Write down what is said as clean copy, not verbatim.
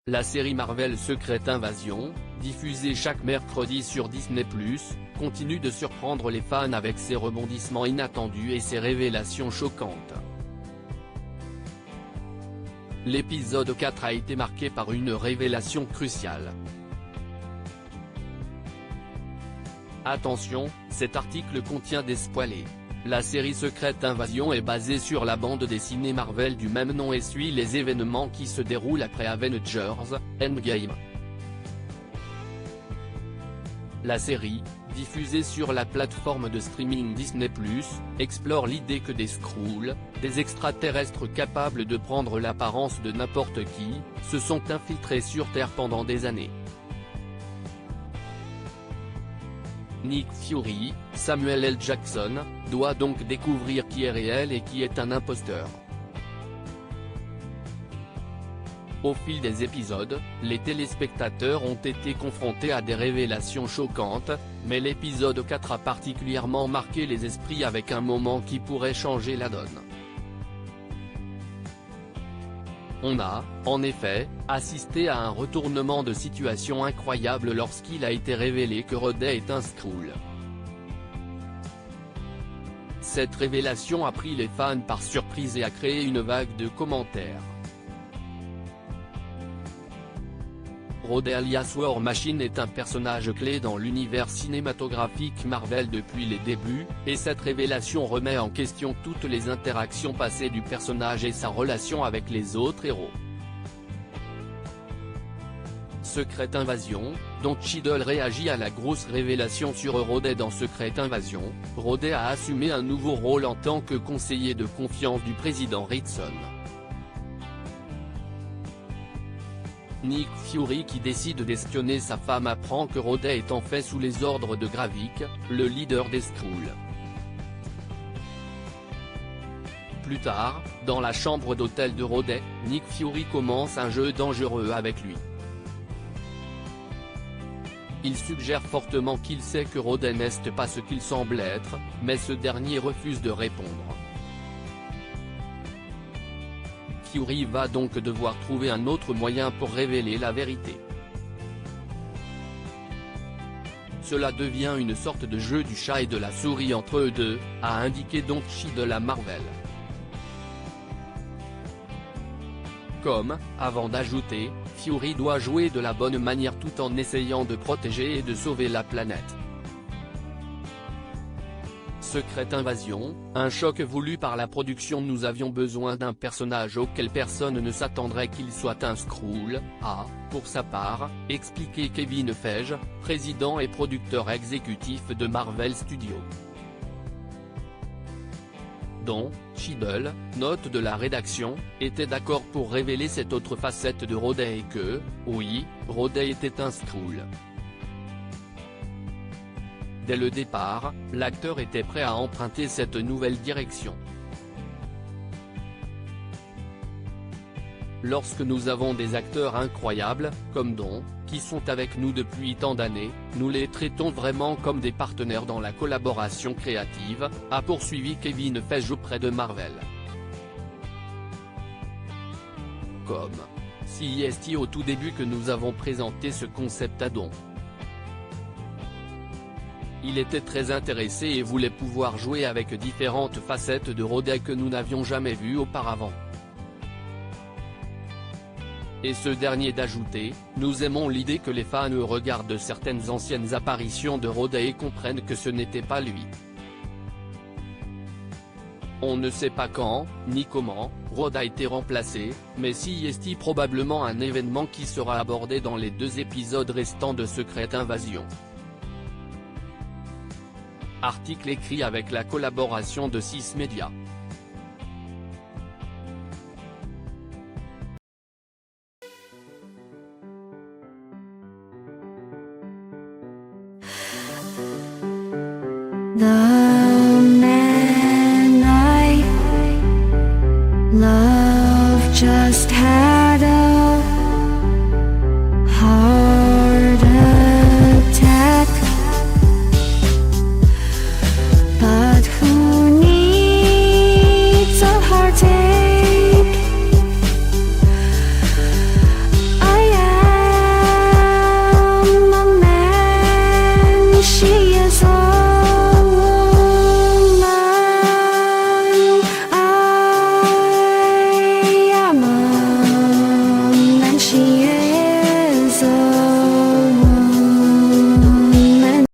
La série Marvel Secret Invasion, diffusée chaque mercredi sur Disney+, continue de surprendre les fans avec ses rebondissements inattendus et ses révélations choquantes. L'épisode 4 a été marqué par une révélation cruciale. Attention, cet article contient des spoilers. La série Secret Invasion est basée sur la bande dessinée Marvel du même nom et suit les événements qui se déroulent après Avengers Endgame. La série, diffusée sur la plateforme de streaming Disney+, explore l'idée que des Skrulls, des extraterrestres capables de prendre l'apparence de n'importe qui, se sont infiltrés sur Terre pendant des années. Nick Fury, Samuel L. Jackson, doit donc découvrir qui est réel et qui est un imposteur. Au fil des épisodes, les téléspectateurs ont été confrontés à des révélations choquantes, mais l'épisode 4 a particulièrement marqué les esprits avec un moment qui pourrait changer la donne. On a, en effet, assisté à un retournement de situation incroyable lorsqu'il a été révélé que Rhodey est un Skrull. Cette révélation a pris les fans par surprise et a créé une vague de commentaires. Rhodey alias War Machine est un personnage clé dans l'univers cinématographique Marvel depuis les débuts, et cette révélation remet en question toutes les interactions passées du personnage et sa relation avec les autres héros. Secret Invasion, dont Cheadle réagit à la grosse révélation sur Rhodey dans Secret Invasion. Rhodey a assumé un nouveau rôle en tant que conseiller de confiance du président Ritson. Nick Fury qui décide d'espionner sa femme apprend que Rhodey est en fait sous les ordres de Gravik, le leader des Skrulls. Plus tard, dans la chambre d'hôtel de Rhodey, Nick Fury commence un jeu dangereux avec lui. Il suggère fortement qu'il sait que Rhodey n'est pas ce qu'il semble être, mais ce dernier refuse de répondre. Fury va donc devoir trouver un autre moyen pour révéler la vérité. Cela devient une sorte de jeu du chat et de la souris entre eux deux, a indiqué donc Cheadle à Marvel. Avant d'ajouter, Fury doit jouer de la bonne manière tout en essayant de protéger et de sauver la planète. Secret Invasion, un choc voulu par la production. Nous avions besoin d'un personnage auquel personne ne s'attendrait qu'il soit un Skrull, a, pour sa part, expliqué Kevin Feige, président et producteur exécutif de Marvel Studios. Dont, Cheadle, note de la rédaction, était d'accord pour révéler cette autre facette de Rhodey et que, oui, Rhodey était un Skrull. Dès le départ, l'acteur était prêt à emprunter cette nouvelle direction. Lorsque nous avons des acteurs incroyables, comme Don, qui sont avec nous depuis tant d'années, nous les traitons vraiment comme des partenaires dans la collaboration créative, a poursuivi Kevin Feige auprès de Marvel. Comme CEST au tout début que nous avons présenté ce concept à Don. Il était très intéressé et voulait pouvoir jouer avec différentes facettes de Rhodey que nous n'avions jamais vues auparavant. Et ce dernier d'ajouter, nous aimons l'idée que les fans regardent certaines anciennes apparitions de Rhodey et comprennent que ce n'était pas lui. On ne sait pas quand, ni comment, Rhodey a été remplacé, mais CEST probablement un événement qui sera abordé dans les 2 épisodes restants de Secret Invasion. Article écrit avec la collaboration de 6 médias. The